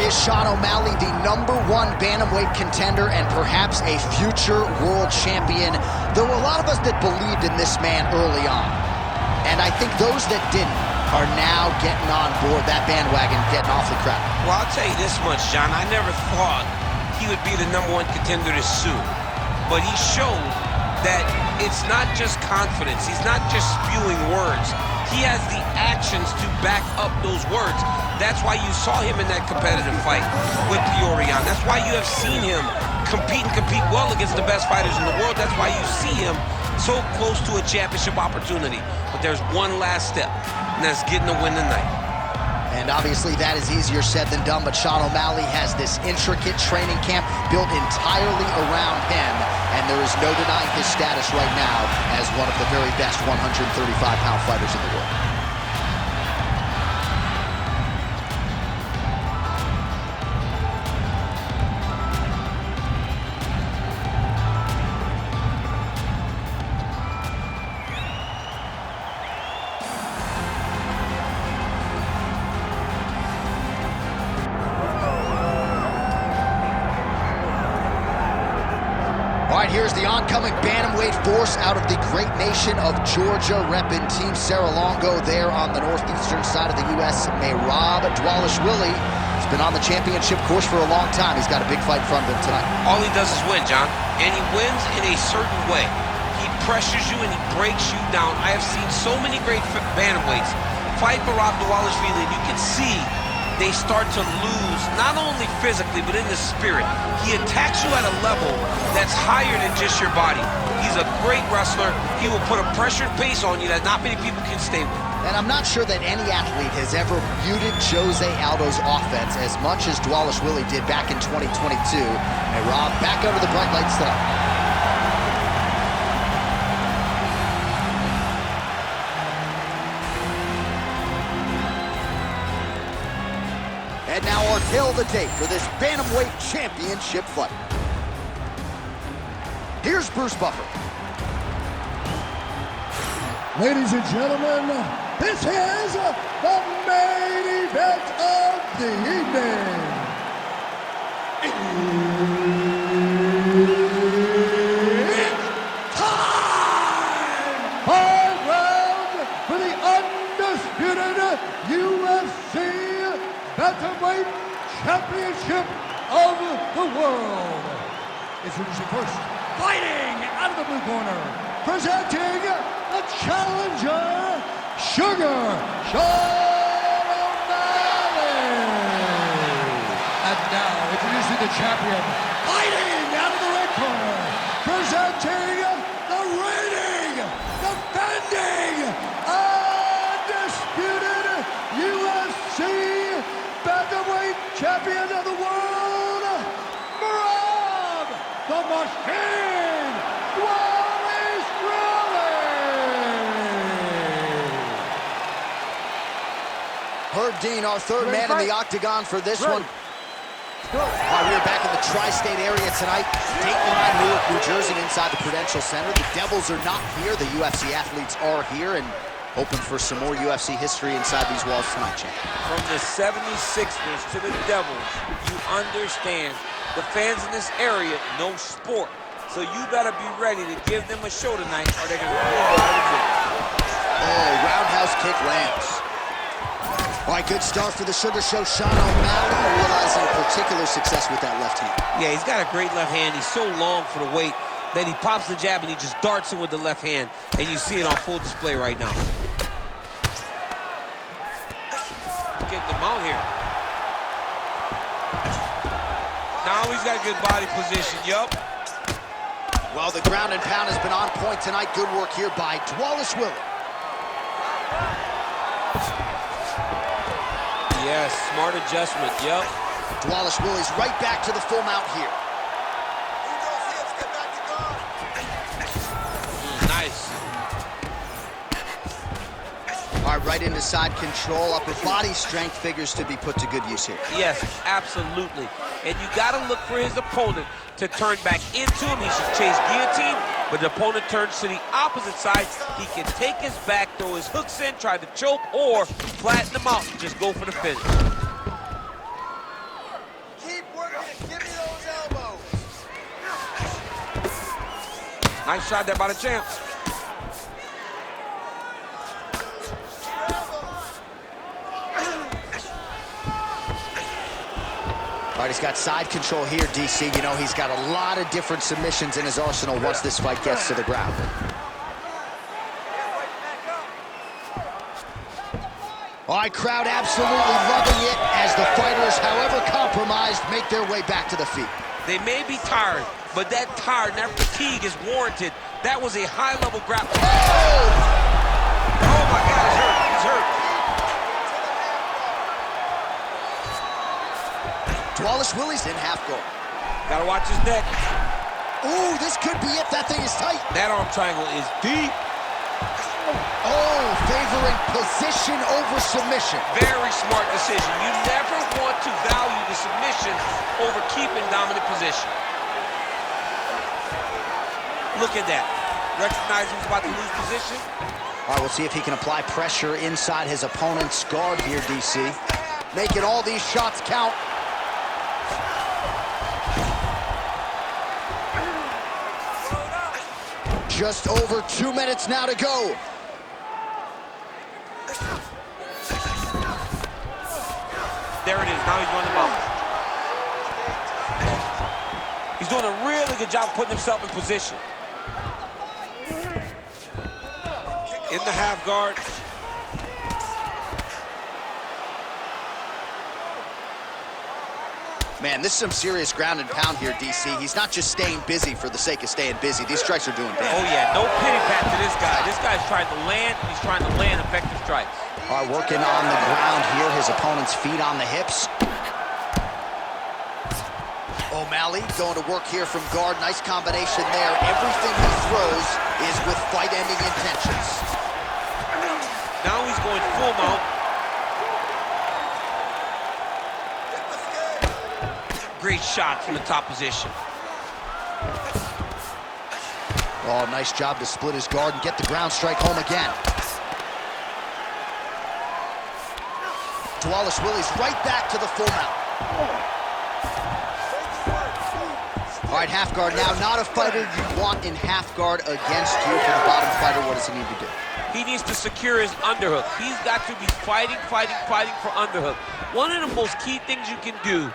is SeanOMalley, the #1 bantamweight contender and perhaps a future world champion. There were a lot of us that believed in this man early on. And I think those that didn't are now getting on board that bandwagon, getting awfully crowded. Well, I'll tell you this much, John. I never thought he would be the #1 contender this soon. But he showed that it's not just confidence. He's not just spewing words. He has the actions to back up those words. That's why you saw him in that competitive fight with Orion. That's why you have seen him compete well against the best fighters in the world. That's why you see him so close to a championship opportunity. But there's one last step, and that's getting the win tonight. And obviously that is easier said than done, but SeanOMalley has this intricate training camp built entirely around him, and there is no denying his status right now as one of the very best 135-pound fighters in the world. All right, here's the oncoming bantamweight force out of the great nation of Georgia, repping Team Serra-Longo there on the northeastern side of the U.S. Merab Dvalishvili. He's been on the championship course for a long time. He's got a big fight in front of him tonight. All he does is win, John, and he wins in a certain way. He pressures you and he breaks you down. I have seen so many great bantamweights fight Merab Dvalishvili, and you can see they start to lose, not only physically, but in the spirit. He attacks you at a level that's higher than just your body. He's a great wrestler. He will put a pressured pace on you that not many people can stay with. And I'm not sure that any athlete has ever muted Jose Aldo's offense as much as Dvalishvili did back in 2022. And Rob, back under the bright lights tonight. And now our tale of the tape for this Bantamweight Championship fight. Here's Bruce Buffer. Ladies and gentlemen, this is the main event of the evening. It's time! 5 rounds for the undisputed UFC Bantamweight Championship of the world. Introducing first, fighting out of the blue corner, presenting the challenger, Sugar SeanOMalley. And now, introducing the champion, fighting out of the red corner, presenting the reigning, defending, undisputed UFC Bantamweight Champion of the world, Merab the Machine Dvalishvili. Herb Dean, our third man in the octagon for this one. All right, we are back in the tri-state area tonight. Dateline, Newark, New Jersey, inside the Prudential Center. The Devils are not here. The UFC athletes are here, and hoping for some more UFC history inside these walls tonight, champ. From the 76ers to the Devils, you understand the fans in this area know sport. So you better be ready to give them a show tonight, or they're going to pull out of the gym. Oh, roundhouse kick lands. All right, good start for the Sugar Show. SeanOMalley realizing particular success with that left hand. Yeah, he's got a great left hand. He's so long for the weight. Then he pops the jab and he just darts in with the left hand, and you see it on full display right now. Getting them out here. Now he's got a good body position, yup. Well, the ground and pound has been on point tonight. Good work here by Dvalishvili. Yes, smart adjustment, yup. Dvalishvili's right back to the full mount here. Nice. All right, right into side control. Upper body strength figures to be put to good use here. Yes, absolutely. And you got to look for his opponent to turn back into him. He should chase guillotine, but the opponent turns to the opposite side. He can take his back, throw his hooks in, try to choke, or flatten him out and just go for the finish. Give me those elbows. Nice shot there by the champ. All right, he's got side control here, DC. You know, he's got a lot of different submissions in his arsenal once this fight gets to the ground. All right, crowd absolutely loving it as the fighters, however compromised, make their way back to the feet. They may be tired, but that tired, that fatigue is warranted. That was a high-level grappling. Oh my God, he's hurt, he's hurt. Dvalishvili's in half guard. Gotta watch his neck. Ooh, this could be it. That thing is tight. That arm triangle is deep. Oh, favoring position over submission. Very smart decision. You never want to value the submission over keeping dominant position. Look at that. Recognize he's about to lose position. All right, we'll see if he can apply pressure inside his opponent's guard here, DC. Making all these shots count. Just over 2 minutes now to go. There it is. Now he's running the mouth. He's doing a really good job putting himself in position. In the half guard. Man, this is some serious ground and pound here, DC. He's not just staying busy for the sake of staying busy. These strikes are doing damage. Oh, yeah. No pity pat to this guy. This guy's trying to land. He's trying to land effective strikes. All right, working on the ground here. His opponent's feet on the hips. O'Malley going to work here from guard. Nice combination there. Everything he throws is with fight-ending intentions. Now he's going full mount. Great shot from the top position. Oh, nice job to split his guard and get the ground strike home again. Dvalishvili's right back to the full mount. All right, half guard now. Not a fighter you want in half guard against you. For the bottom fighter, what does he need to do? He needs to secure his underhook. He's got to be fighting for underhook. One of the most key things you can do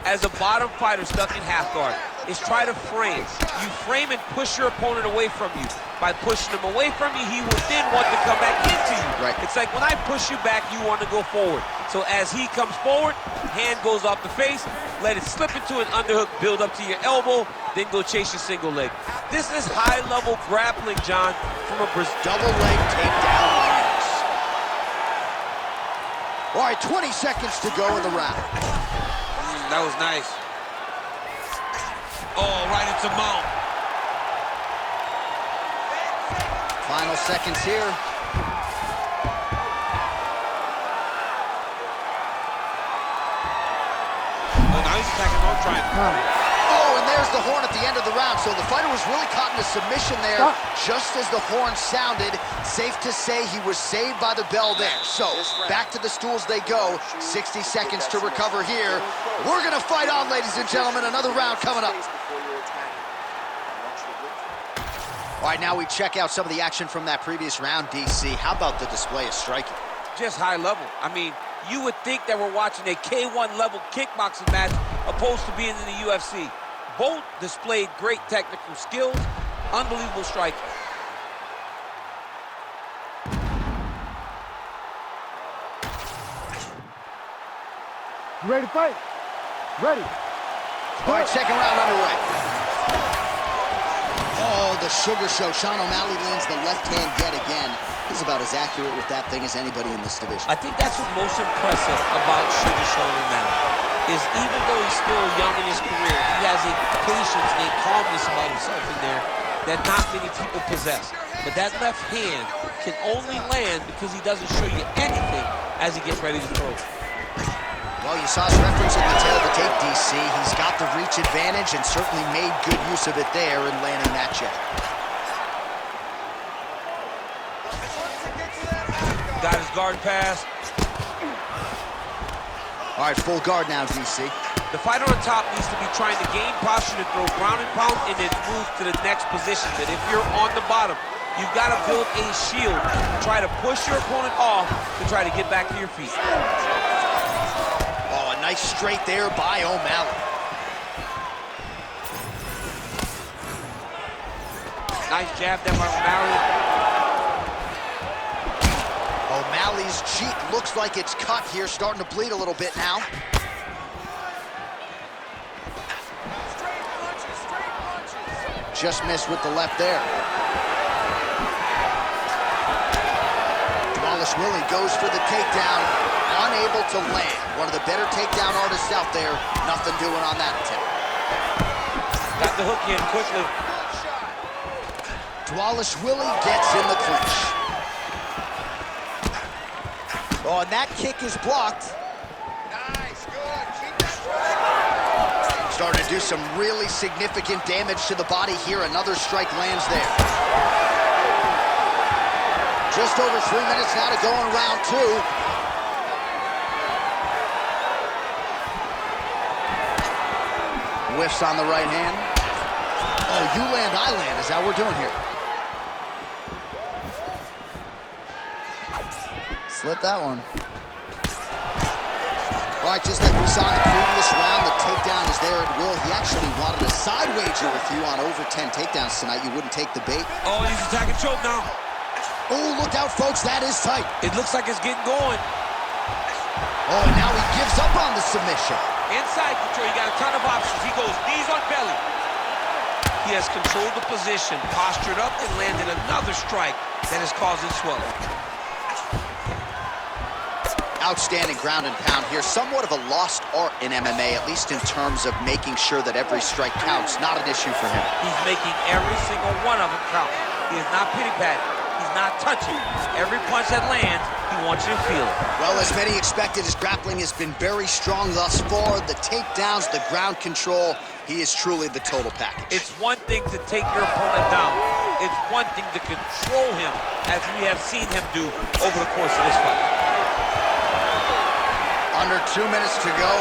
as a bottom fighter stuck in half guard is try to frame. You frame and push your opponent away from you. By pushing him away from you, he will then want to come back into you. Right. It's like when I push you back, you want to go forward. So as he comes forward, hand goes off the face, let it slip into an underhook, build up to your elbow, then go chase your single leg. This is high-level grappling, John, from a double leg takedown lands. All right, 20 seconds to go in the round. That was nice. Oh, right into mount. Final seconds here. Oh, now he's attacking no triangle. Oh, and there's the horn at the end of the round. So the fighter was really caught in a submission there just as the horn sounded. Safe to say he was saved by the bell there. So back to the stools they go. 60 seconds to recover here. We're going to fight on, ladies and gentlemen. Another round coming up. All right, now we check out some of the action from that previous round, DC. How about the display of striking? Just high level. I mean, you would think that we're watching a K1 level kickboxing match opposed to being in the UFC. Both displayed great technical skills, unbelievable striking. You ready to fight? Ready. All right, second round underway. Oh, the sugar show. SeanOMalley lands the left hand yet again. He's about as accurate with that thing as anybody in this division. I think that's what's most impressive about Sugar SeanOMalley, is even though he's still young in his career, he has a patience and a calmness about himself in there that not many people possess. But that left hand can only land because he doesn't show you anything as he gets ready to throw. Well, you saw us referencing the tail of the tape, DC. He's got the reach advantage and certainly made good use of it there in landing that jab. Got his guard pass. All right, full guard now, DC. The fighter on top needs to be trying to gain posture to throw ground and pound and then move to the next position. But if you're on the bottom, you've got to build a shield. Try to push your opponent off to try to get back to your feet. Oh, a nice straight there by O'Malley. Nice jab there by O'Malley. O'Malley's cheek looks like it's cut here, starting to bleed a little bit now. Just missed with the left there. Dvalishvili goes for the takedown, unable to land. One of the better takedown artists out there. Nothing doing on that attempt. Got the hook in quickly. Dvalishvili gets in the clinch. Oh, and that kick is blocked. Nice, good. Keep that strike. Starting to do some really significant damage to the body here. Another strike lands there. Just over 3 minutes now to go in round 2. Whiffs on the right hand. Oh, you land, I land. Is that what we're doing here? Slip that one. All right, just like we saw in the previous round, the takedown is there at will. He actually wanted a side wager with you on over 10 takedowns tonight. You wouldn't take the bait. Oh, he's attacking choke now. Oh, look out, folks. That is tight. It looks like it's getting going. Oh, and now he gives up on the submission. Inside control, you got a ton of options. He goes knees on belly. He has controlled the position, postured up, and landed another strike that is causing swelling. Outstanding ground and pound here. Somewhat of a lost art in MMA, at least in terms of making sure that every strike counts. Not an issue for him. He's making every single one of them count. He is not pity-patting. He's not touching. Every punch that lands, he wants you to feel it. Well, as many expected, his grappling has been very strong thus far. The takedowns, the ground control, he is truly the total package. It's one thing to take your opponent down. It's one thing to control him, as we have seen him do over the course of this fight. Under 2 minutes to go.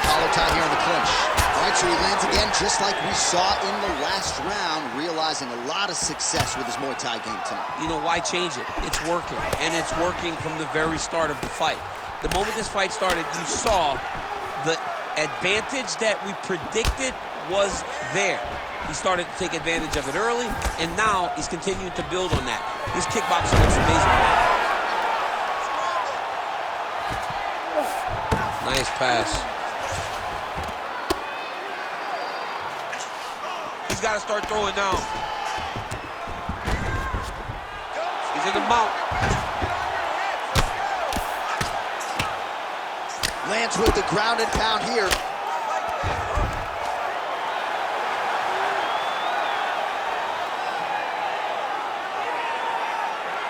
Collar tie here in the clinch. All right, so he lands again, just like we saw in the last round, realizing a lot of success with his Muay Thai game tonight. You know, why change it? It's working, and it's working from the very start of the fight. The moment this fight started, you saw the advantage that we predicted was there. He started to take advantage of it early, and now he's continuing to build on that. His kickboxing looks amazing. Nice pass. He's got to start throwing now. He's in the mount. Lands with the ground and pound here.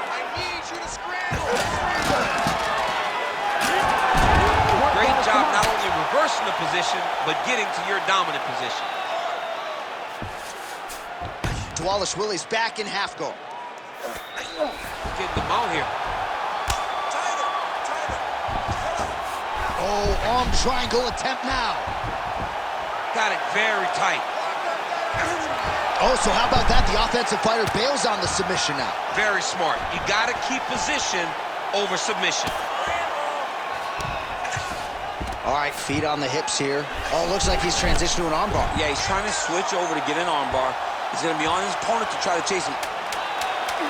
I need you to scramble. Great job not only reversing the position, but getting to your dominant position. Dvalishvili's back in half guard. Getting the mount here. Oh, arm triangle attempt now. Got it very tight. Oh, so how about that? The offensive fighter bails on the submission now. Very smart. You got to keep position over submission. All right, feet on the hips here. Oh, looks like he's transitioned to an armbar. Yeah, he's trying to switch over to get an armbar. He's going to be on his opponent to try to chase him. Good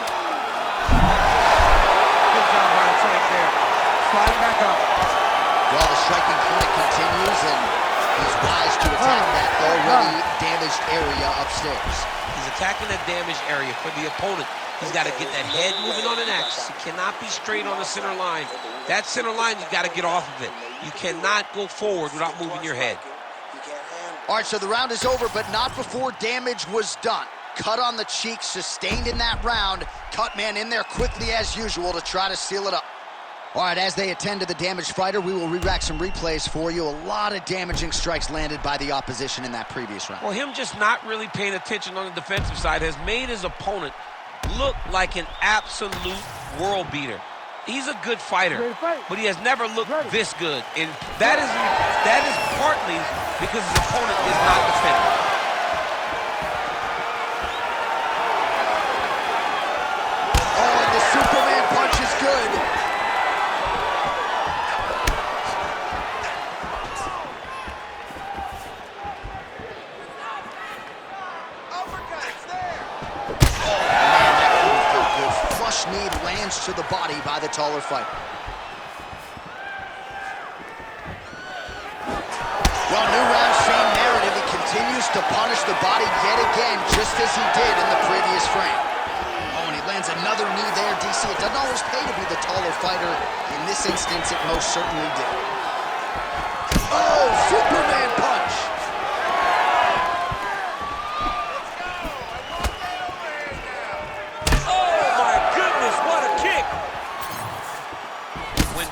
job by the tank there. Slide back up. Well, the striking clinic continues, and he's wise to attack that already damaged area upstairs. He's attacking that damaged area for the opponent. He's got to get that head moving on an axis. He cannot be straight on the center line. That center line, you've got to get off of it. You cannot go forward without moving your head. All right, so the round is over, but not before damage was done. Cut on the cheek, sustained in that round. Cut man in there quickly as usual to try to seal it up. All right, as they attend to the damaged fighter, we will re-rack some replays for you. A lot of damaging strikes landed by the opposition in that previous round. Well, him just not really paying attention on the defensive side has made his opponent look like an absolute world beater. He's a good fighter, but he has never looked this good. And that is partly because his opponent is not defending. Oh, and the Superman punch is good. Knee lands to the body by the taller fighter. Well, new round, same narrative. He continues to punish the body yet again, just as he did in the previous frame. Oh, and he lands another knee there, DC. It doesn't always pay to be the taller fighter. In this instance, it most certainly did. Oh, Superman punch!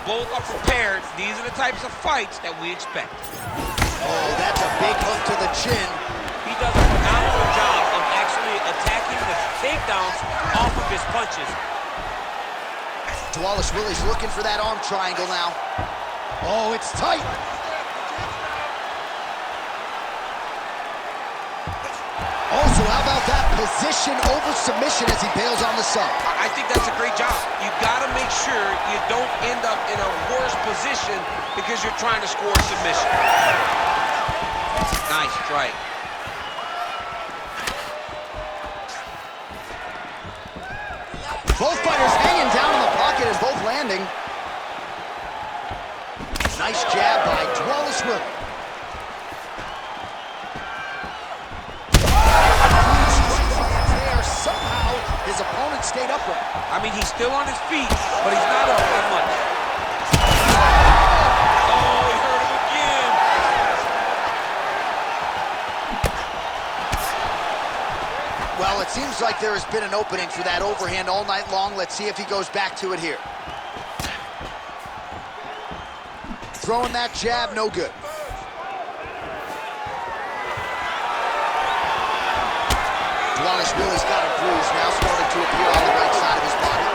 Both are prepared. These are the types of fights that we expect. Oh, that's a big hook to the chin. He does a phenomenal job of actually attacking the takedowns off of his punches. Dvalishvili's looking for that arm triangle now. Oh, it's tight. Also, how about that position over submission as he bails on the sub? I think that's a great job. You gotta make sure you don't end up in a worse position because you're trying to score a submission. Nice strike. Both fighters hanging down in the pocket and both landing. Nice jab by Dvalishvili. Somehow, his opponent stayed upright. I mean, he's still on his feet, but he's not up that much. Oh, he hurt him again. Well, it seems like there has been an opening for that overhand all night long. Let's see if he goes back to it here. Throwing that jab, no good. Dvalishvili's got a bruise now starting to appear on the right side of his body.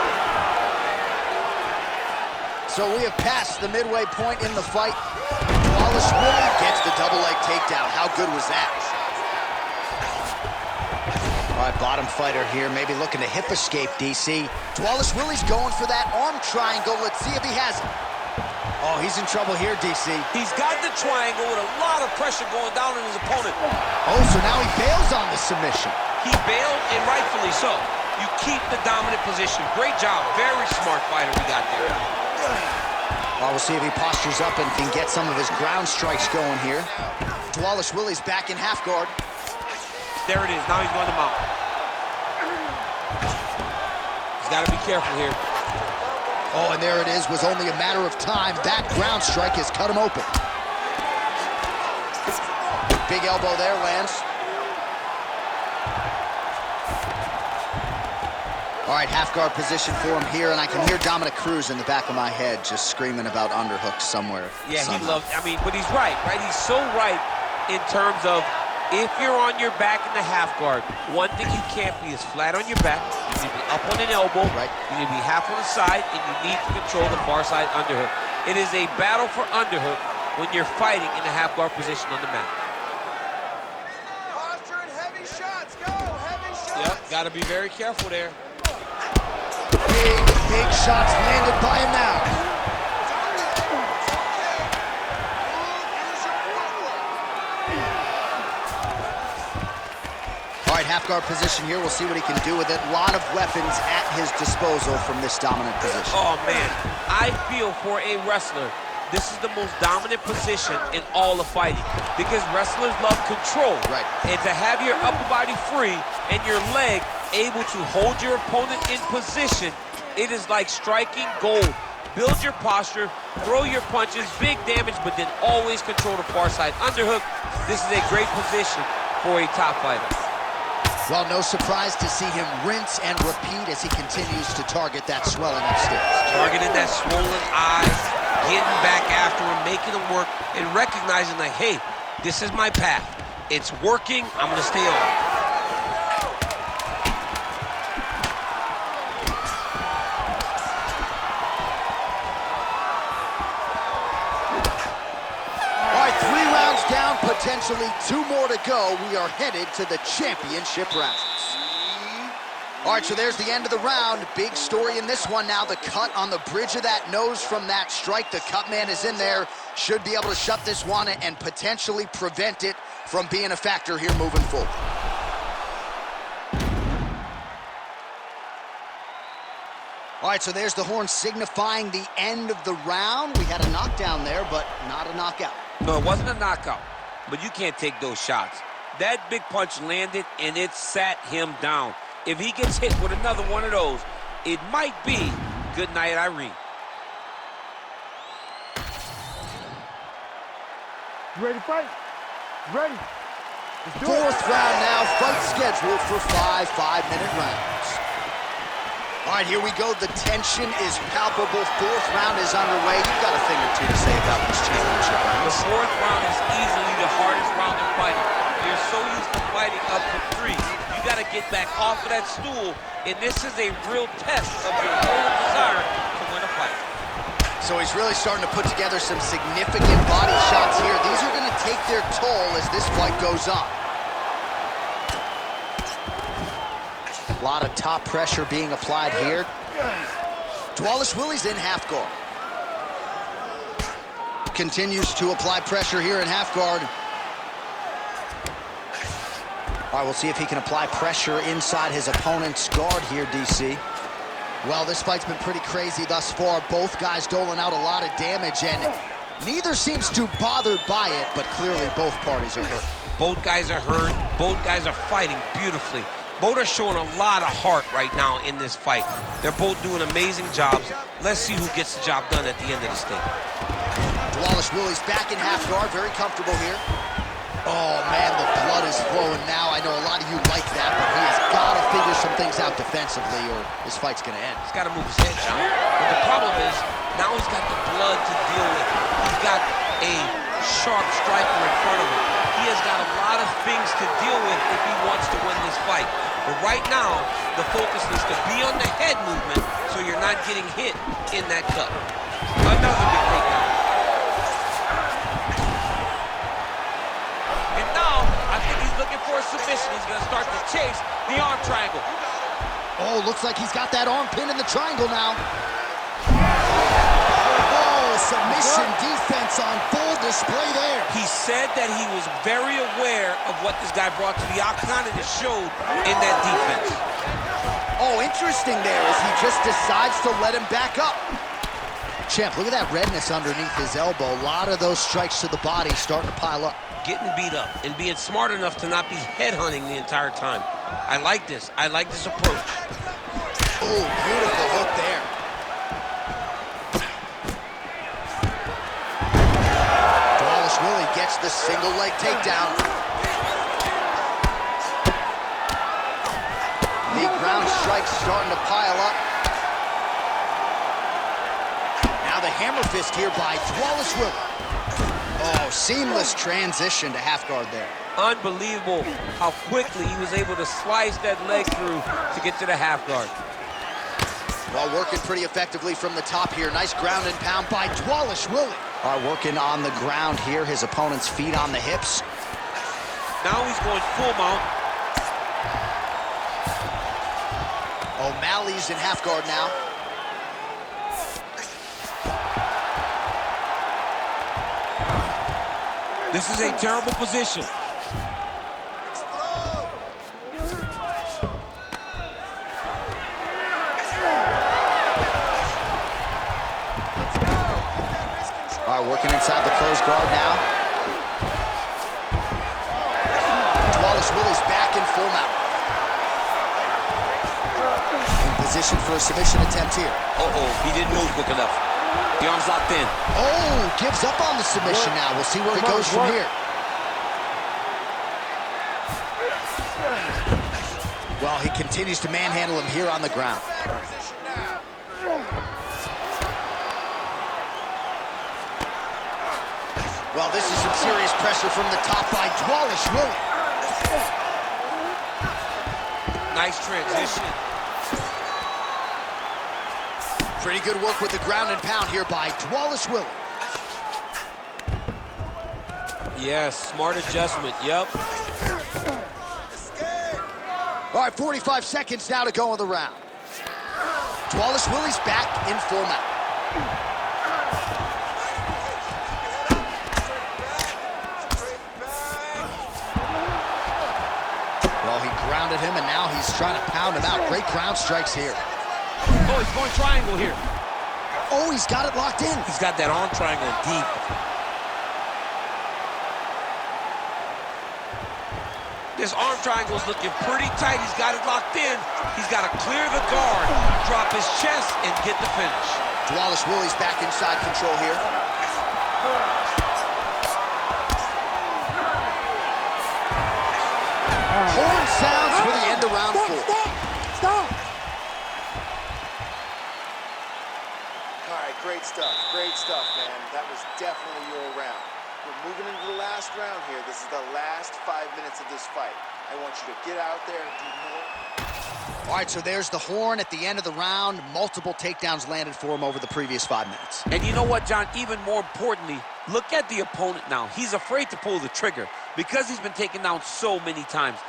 So we have passed the midway point in the fight. Dvalishvili gets the double leg takedown. How good was that? All right, bottom fighter here, maybe looking to hip escape, DC. Dvalishvili's going for that arm triangle. Let's see if he has it. Oh, he's in trouble here, DC. He's got the triangle with a lot of pressure going down on his opponent. Oh, so now he bails on the submission. He bailed, and rightfully so. You keep the dominant position. Great job. Very smart fighter we got there. Well, we'll see if he postures up and can get some of his ground strikes going here. Dvalishvili's back in half guard. There it is. Now he's going to mount. He's got to be careful here. Oh, and there it is. Was only a matter of time. That ground strike has cut him open. Big elbow there, lands. All right, half guard position for him here, and I can hear Dominic Cruz in the back of my head just screaming about underhooks somewhere. Yeah, somehow. he loves, I mean, but he's right? He's so right in terms of if you're on your back in the half guard, one thing you can't be is flat on your back. You need to be up on an elbow. Right. You need to be half on the side, and you need to control the far side underhook. It is a battle for underhook when you're fighting in the half guard position on the mat. Posture and heavy shots. Go, heavy shots. Yep, got to be very careful there. Big shots landed by him now. All right, half guard position here. We'll see what he can do with it. A lot of weapons at his disposal from this dominant position. Oh, man. I feel for a wrestler, this is the most dominant position in all of fighting because wrestlers love control. Right. And to have your upper body free and your leg able to hold your opponent in position, it is like striking gold. Build your posture, throw your punches, big damage, but then always control the far side underhook. This is a great position for a top fighter. Well, no surprise to see him rinse and repeat as he continues to target that swelling upstairs. Targeting that swollen eyes, getting back after him, making him work, and recognizing like, hey, this is my path. It's working, I'm gonna stay on. potentially 2 more to go. We are headed to the championship rounds. All right, so there's the end of the round. Big story in this one now. The cut on the bridge of that nose from that strike. The cut man is in there. Should be able to shut this one and potentially prevent it from being a factor here moving forward. All right, so there's the horn signifying the end of the round. We had a knockdown there, but not a knockout. No, it wasn't a knockout, but you can't take those shots. That big punch landed, and it sat him down. If he gets hit with another one of those, it might be good night, Irene. You ready to fight? Ready. Let's do it. 4th round now, fight scheduled for 5 5-minute rounds. All right, here we go. The tension is palpable. 4th round is underway. You've got a thing or two to say about this championship round. The 4th round is easily the hardest round in fighting. You're so used to fighting up to 3. You got to get back off of that stool, and this is a real test of your own desire to win a fight. So he's really starting to put together some significant body shots here. These are going to take their toll as this fight goes on. A lot of top pressure being applied here. Dvalishvili's in half guard. Continues to apply pressure here in half guard. All right, we'll see if he can apply pressure inside his opponent's guard here, DC. Well, this fight's been pretty crazy thus far. Both guys doling out a lot of damage, and neither seems too bothered by it, but clearly both parties are hurt. Both guys are hurt. Both guys are fighting beautifully. Both are showing a lot of heart right now in this fight. They're both doing amazing jobs. Let's see who gets the job done at the end of this thing. Dvalishvili's back in half guard, very comfortable here. Oh, man, the blood is flowing now. I know a lot of you like that, but he has got to figure some things out defensively or this fight's going to end. He's got to move his head, John. But the problem is, now he's got the blood to deal with. He's got a sharp striker in front of him. He has got a lot of things to deal with if he wants to win this fight. But right now, the focus is to be on the head movement so you're not getting hit in that cut. Another big takedown. And now, I think he's looking for a submission. He's going to start to chase the arm triangle. Oh, looks like he's got that arm pin in the triangle now. Submission defense on full display there. He said that he was very aware of what this guy brought to the octagon, and it showed in that defense. Oh, interesting there as he just decides to let him back up. Champ, look at that redness underneath his elbow. A lot of those strikes to the body starting to pile up. Getting beat up and being smart enough to not be headhunting the entire time. I like this. I like this approach. Oh, beautiful hook there. Dvalishvili gets the single leg takedown. The ground strikes starting to pile up. Now the hammer fist here by Dvalishvili. Oh, seamless transition to half guard there. Unbelievable how quickly he was able to slice that leg through to get to the half guard. Well, working pretty effectively from the top here. Nice ground and pound by Dvalishvili. All right, working on the ground here. His opponent's feet on the hips. Now he's going full mount. O'Malley's in half guard now. This is a terrible position. All right, working inside the closed guard now. Dvalishvili's back in full mount. In position for a submission attempt here. Uh-oh, he didn't move quick enough. The arm's locked in. Oh, gives up on the submission now. We'll see where he goes from here. Well, he continues to manhandle him here on the ground. Well, this is some serious pressure from the top by Dvalishvili. Nice transition. Pretty good work with the ground and pound here by Dvalishvili. Yes, smart adjustment, yep. All right, 45 seconds now to go in the round. Dvalishvili's back in full mount. Well, he grounded him, and now he's trying to pound him out. Great ground strikes here. Oh, he's going triangle here. Oh, he's got it locked in. He's got that arm triangle deep. This arm triangle is looking pretty tight. He's got it locked in. He's got to clear the guard, drop his chest, and get the finish. Dvalishvili's back inside control here. Horn sounds for the end of round 4. Stop! All right, great stuff, man. That was definitely your round. We're moving into the last round here. This is the last 5 minutes of this fight. I want you to get out there and do more. All right, so there's the horn at the end of the round. Multiple takedowns landed for him over the previous 5 minutes. And you know what, John? Even more importantly, look at the opponent now. He's afraid to pull the trigger because he's been taken down so many times.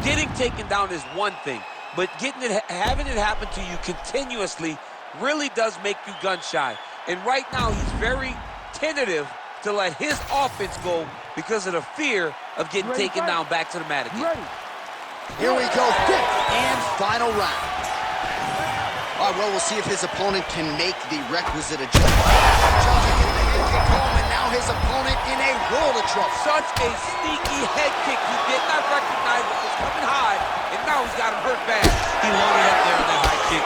Getting taken down is one thing, but having it happen to you continuously really does make you gun shy. And right now, he's very tentative to let his offense go because of the fear of getting taken down back to the mat again. Here we go, 5th and final round. All right, well, we'll see if his opponent can make the requisite adjustment. And now his opponent in a world of trouble. Such a sneaky head kick. He did not recognize it was coming high, and now he's got him hurt bad. He loaded up there on that high kick.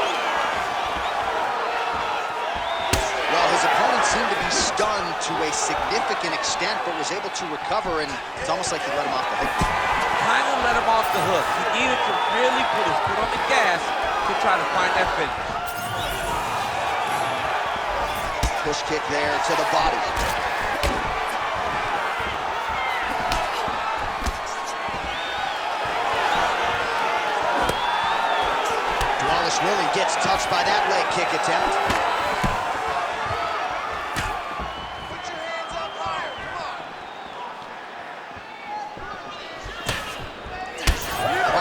Well, his opponent seemed to be stunned to a significant extent, but was able to recover, and it's almost like he let him off the hook. Kind of let him off the hook. He needed to really put his foot on the gas to try to find that finish. Push kick there to the body. Dvalishvili gets touched by that leg kick attempt.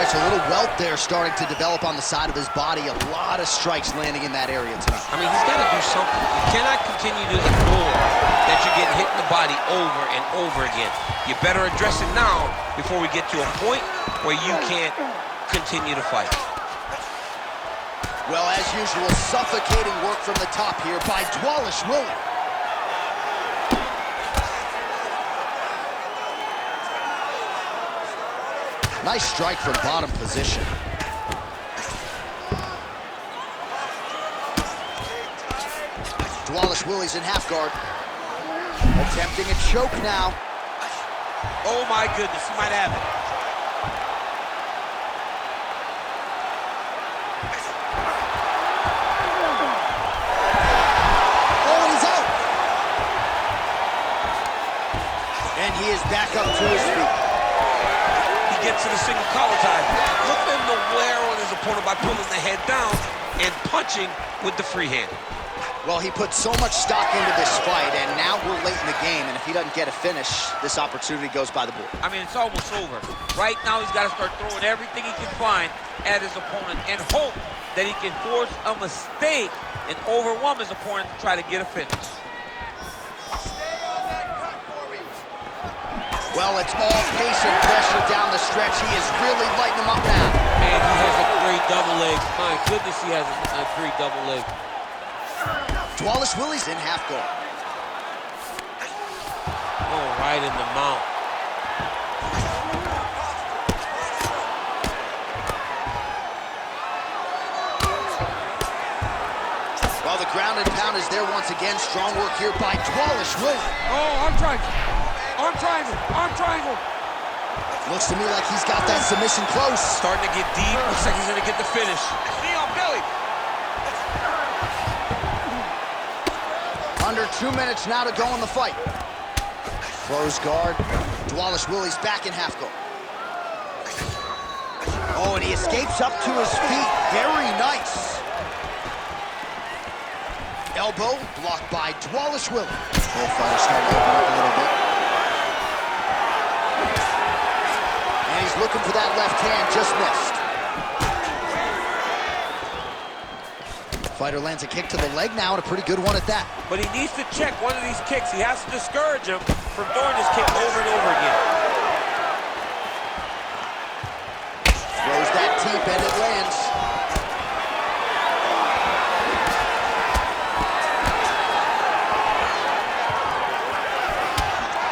A little welt there starting to develop on the side of his body. A lot of strikes landing in that area tonight. I mean, he's got to do something. You cannot continue to ignore that you're getting hit in the body over and over again. You better address it now before we get to a point where you can't continue to fight. Well, as usual, suffocating work from the top here by Dvalishvili. Nice strike from bottom position. Dvalishvili's in half guard. Attempting a choke now. Oh my goodness, he might have it. Oh, and he's out. And he is back up to his feet. Gets to the single collar tie. Look at him to wear on his opponent by pulling the head down and punching with the free hand. Well, he put so much stock into this fight, and now we're late in the game, and if he doesn't get a finish, this opportunity goes by the board. I mean, it's almost over. Right now, he's got to start throwing everything he can find at his opponent and hope that he can force a mistake and overwhelm his opponent to try to get a finish. Well, it's all pace and pressure down the stretch. He is really lighting him up now. Man, he has a great double leg. My goodness, he has a great double leg. Dvalishvili's in half guard. Oh, right in the mount. Well, the ground and pound is there once again. Strong work here by Dvalishvili. Oh, arm triangle. Arm triangle. Arm triangle. Looks to me like he's got that submission close. Starting to get deep. Looks like he's going to get the finish. SeanOMalley. Under 2 minutes now to go in the fight. Close guard. Dvalishvili's back in half guard. Oh, and he escapes up to his feet. Very nice. Elbow blocked by Dvalishvili. Both fighters starting to open up a little bit. looking for that left hand, just missed. Fighter lands a kick to the leg now, and a pretty good one at that. But he needs to check one of these kicks. He has to discourage him from throwing this kick over and over again. Throws that deep, and it lands.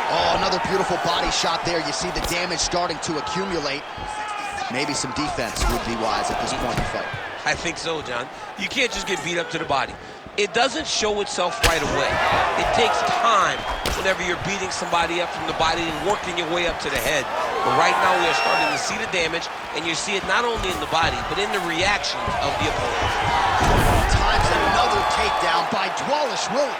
Oh, another beautiful body shot there. You see the damage starting to accumulate. Maybe some defense would be wise at this point in the fight. I think so, John. You can't just get beat up to the body. It doesn't show itself right away. It takes time whenever you're beating somebody up from the body and working your way up to the head. But right now we are starting to see the damage, and you see it not only in the body, but in the reactions of the opponent. Times another takedown by Dvalishvili.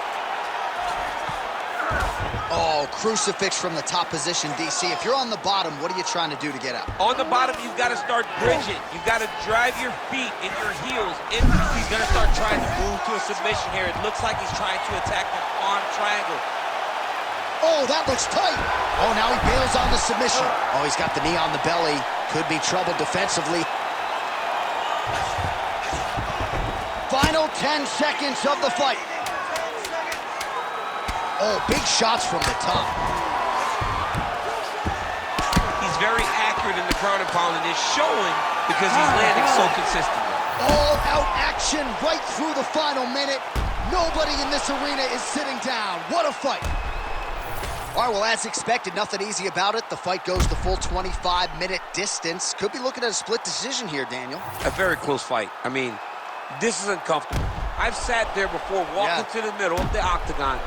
Oh, crucifix from the top position, DC. If you're on the bottom, what are you trying to do to get out? On the bottom, you've got to start bridging. You've got to drive your feet and your heels into. He's going to start trying to move to a submission here. It looks like he's trying to attack the arm triangle. Oh, that looks tight. Oh, now he bails on the submission. Oh, he's got the knee on the belly. Could be trouble defensively. Final 10 seconds of the fight. Oh, big shots from the top. He's very accurate in the ground and pound, and it's showing because he's landing so consistently. All-out action right through the final minute. Nobody in this arena is sitting down. What a fight. All right, well, as expected, nothing easy about it. The fight goes the full 25-minute distance. Could be looking at a split decision here, Daniel. A very close fight. I mean, this is uncomfortable. I've sat there before walking to the middle of the octagon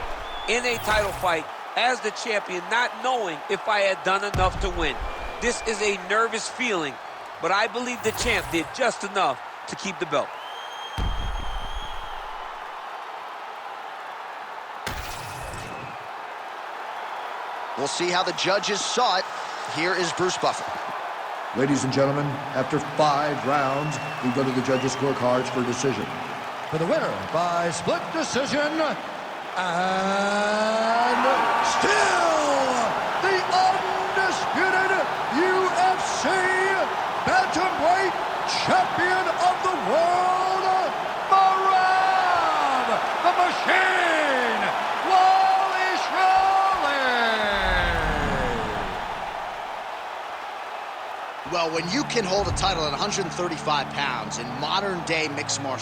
in a title fight as the champion, not knowing if I had done enough to win. This is a nervous feeling, but I believe the champ did just enough to keep the belt. We'll see how the judges saw it. Here is Bruce Buffer. Ladies and gentlemen, after 5 rounds, we go to the judges' scorecards for decision. For the winner by split decision, and still the undisputed UFC Bantamweight Champion of the World, Merab the Machine Dvalishvili. Well, when you can hold a title at 135 pounds in modern-day mixed martial